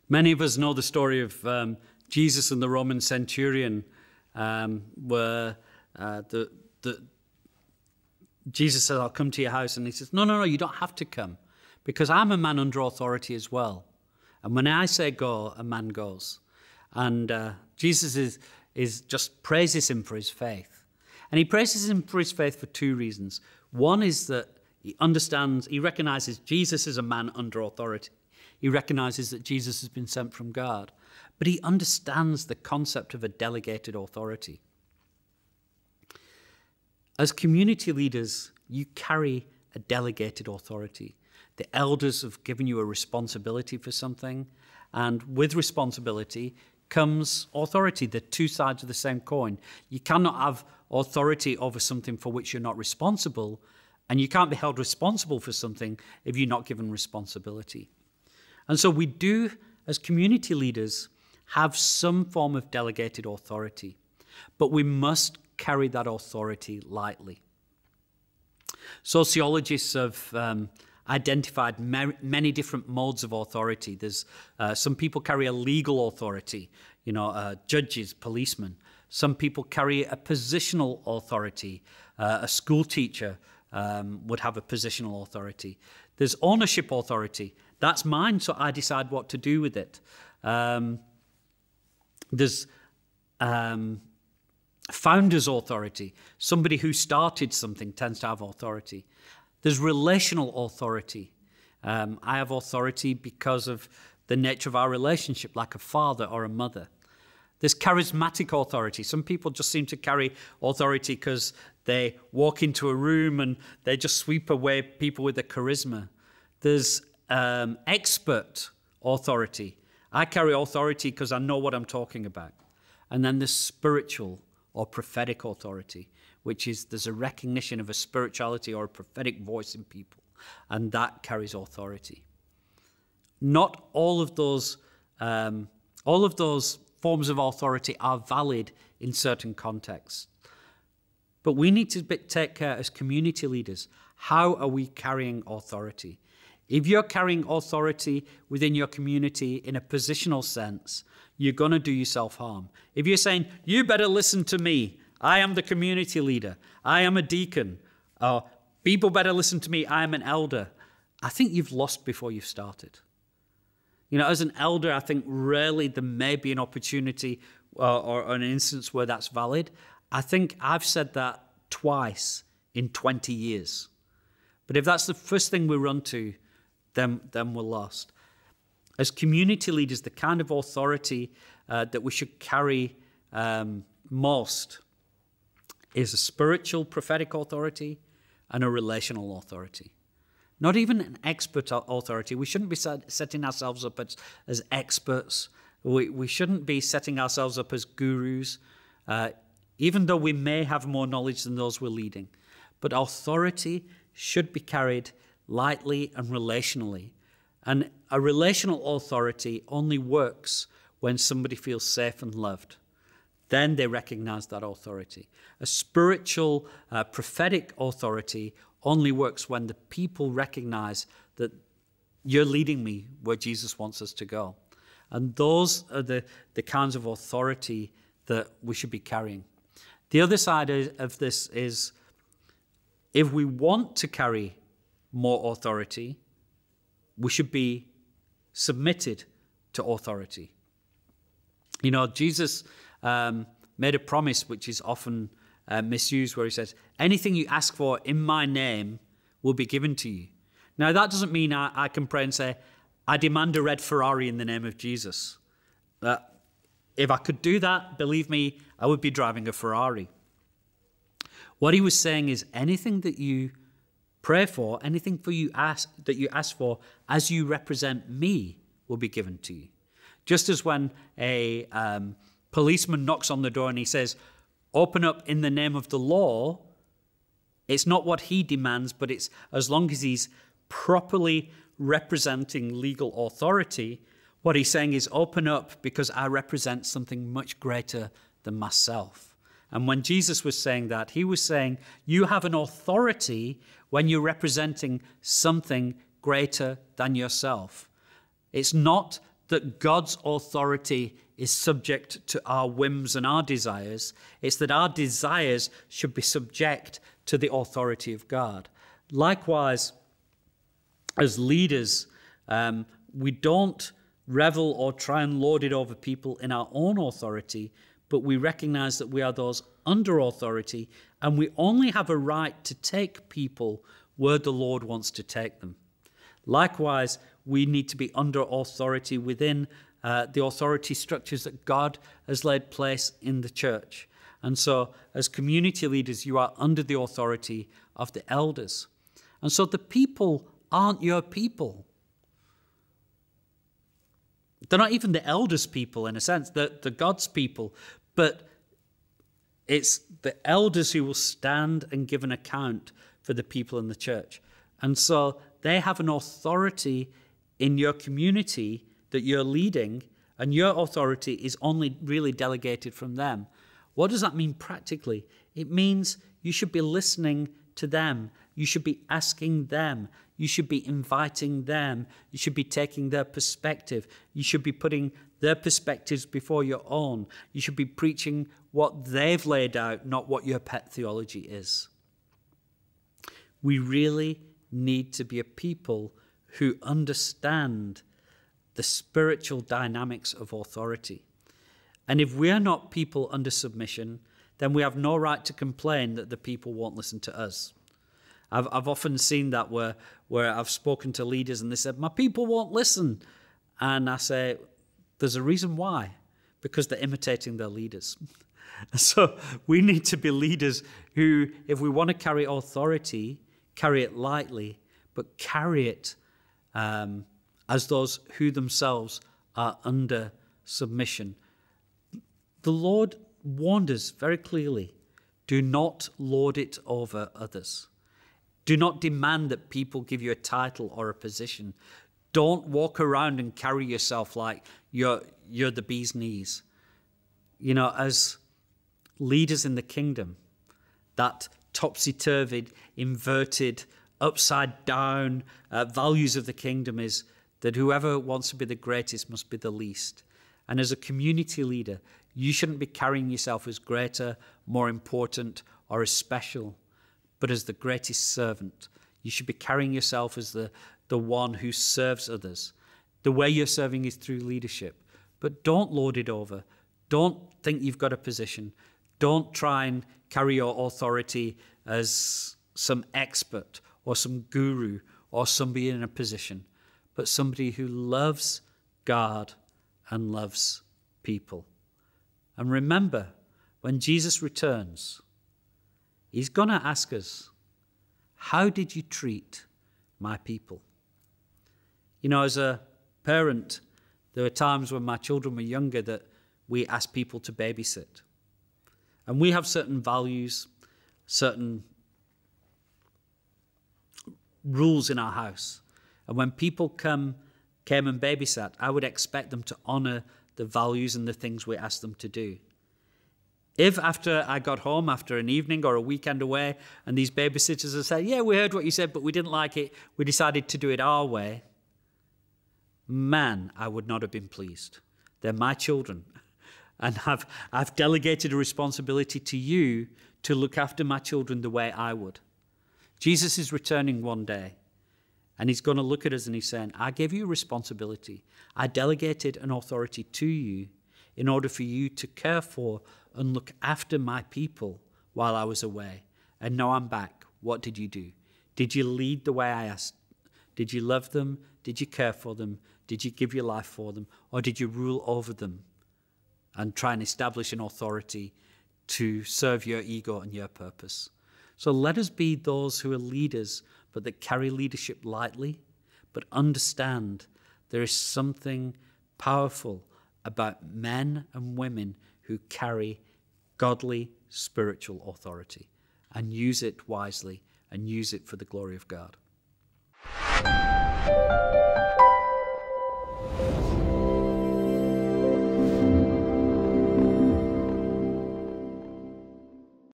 Many of us know the story of Jesus and the Roman Centurion, where Jesus says, I'll come to your house. And he says, no, you don't have to come, because I'm a man under authority as well. And when I say go, a man goes. And Jesus is just praises him for his faith. And he praises him for his faith for two reasons. One is that he recognizes Jesus is a man under authority. He recognizes that Jesus has been sent from God, but he understands the concept of a delegated authority. As community leaders, you carry a delegated authority. The elders have given you a responsibility for something, and with responsibility comes authority. They're two sides of the same coin. You cannot have authority over something for which you're not responsible, and you can't be held responsible for something if you're not given responsibility. And so we do, as community leaders, have some form of delegated authority, but we must carry that authority lightly. Sociologists have identified many different modes of authority. There's some people carry a legal authority, judges, policemen. Some people carry a positional authority. A school teacher would have a positional authority. There's ownership authority. That's mine, so I decide what to do with it. There's founder's authority. Somebody who started something tends to have authority. There's relational authority. I have authority because of the nature of our relationship, like a father or a mother. There's charismatic authority. Some people just seem to carry authority because they walk into a room and they just sweep away people with their charisma. There's expert authority. I carry authority because I know what I'm talking about. And then there's spiritual or prophetic authority, which is there's a recognition of a spirituality or a prophetic voice in people, and that carries authority. Not all of those forms of authority are valid in certain contexts. But we need to take care as community leaders. How are we carrying authority? If you're carrying authority within your community in a positional sense, you're going to do yourself harm. If you're saying, you better listen to me, I am the community leader, I am a deacon, or people better listen to me, I am an elder, I think you've lost before you've started. As an elder, I think rarely there may be an opportunity or an instance where that's valid. I think I've said that twice in 20 years. But if that's the first thing we run to, then we're lost. As community leaders, the kind of authority that we should carry most is a spiritual prophetic authority and a relational authority. Not even an expert authority. We shouldn't be setting ourselves up as experts. We shouldn't be setting ourselves up as gurus, even though we may have more knowledge than those we're leading. But authority should be carried lightly and relationally. And a relational authority only works when somebody feels safe and loved. Then they recognize that authority. A spiritual, prophetic authority only works when the people recognize that you're leading me where Jesus wants us to go. And those are the kinds of authority that we should be carrying. The other side of this is, if we want to carry more authority, we should be submitted to authority. Jesus made a promise which is often misused, where he says, anything you ask for in my name will be given to you. Now, that doesn't mean I can pray and say, I demand a red Ferrari in the name of Jesus. If I could do that, believe me, I would be driving a Ferrari. What he was saying is, anything that you pray for, anything that you ask for as you represent me will be given to you. Just as when a policeman knocks on the door and he says, open up in the name of the law, it's not what he demands, but it's as long as he's properly representing legal authority, what he's saying is, open up because I represent something much greater than myself. And when Jesus was saying that, he was saying you have an authority when you're representing something greater than yourself. It's not that God's authority is subject to our whims and our desires. It's that our desires should be subject to the authority of God. Likewise, as leaders, we don't revel or try and lord it over people in our own authority, but we recognize that we are those under authority, and we only have a right to take people where the Lord wants to take them. Likewise, we need to be under authority within the authority structures that God has laid place in the church. And so, as community leaders, you are under the authority of the elders. And so the people aren't your people. They're not even the elders' people in a sense. They're God's people. But it's the elders who will stand and give an account for the people in the church. And so they have an authority in your community that you're leading, and your authority is only really delegated from them. What does that mean practically? It means you should be listening to them. You should be asking them. You should be inviting them. You should be taking their perspective. You should be putting their perspectives before your own. You should be preaching what they've laid out, not what your pet theology is. We really need to be a people who understand the spiritual dynamics of authority. And if we are not people under submission, then we have no right to complain that the people won't listen to us. I've often seen that where I've spoken to leaders and they said, my people won't listen. And I say, there's a reason why. Because they're imitating their leaders. So we need to be leaders who, if we want to carry authority, carry it lightly, but carry it as those who themselves are under submission. The Lord warned us very clearly, do not lord it over others. Do not demand that people give you a title or a position. Don't walk around and carry yourself like you're the bee's knees. You know, as leaders in the kingdom, that topsy-turvy, inverted, upside-down values of the kingdom is that whoever wants to be the greatest must be the least. And as a community leader, you shouldn't be carrying yourself as greater, more important, or as special, but as the greatest servant. You should be carrying yourself as the one who serves others. The way you're serving is through leadership. But don't lord it over. Don't think you've got a position. Don't try and carry your authority as some expert or some guru or somebody in a position, but somebody who loves God and loves people. And remember, when Jesus returns, he's going to ask us, how did you treat my people? You know, as a parent, there were times when my children were younger that we asked people to babysit. And we have certain values, certain rules in our house. And when people came and babysat, I would expect them to honor the values and the things we asked them to do. If after I got home, after an evening or a weekend away, and these babysitters had said, yeah, we heard what you said, but we didn't like it, we decided to do it our way, man, I would not have been pleased. They're my children. And I've delegated a responsibility to you to look after my children the way I would. Jesus is returning one day, and he's going to look at us and he's saying, I gave you a responsibility. I delegated an authority to you in order for you to care for and look after my people while I was away. And now I'm back. What did you do? Did you lead the way I asked? Did you love them? Did you care for them? Did you give your life for them? Or did you rule over them and try and establish an authority to serve your ego and your purpose? So let us be those who are leaders, but that carry leadership lightly, but understand there is something powerful about men and women who carry godly spiritual authority, and use it wisely and use it for the glory of God.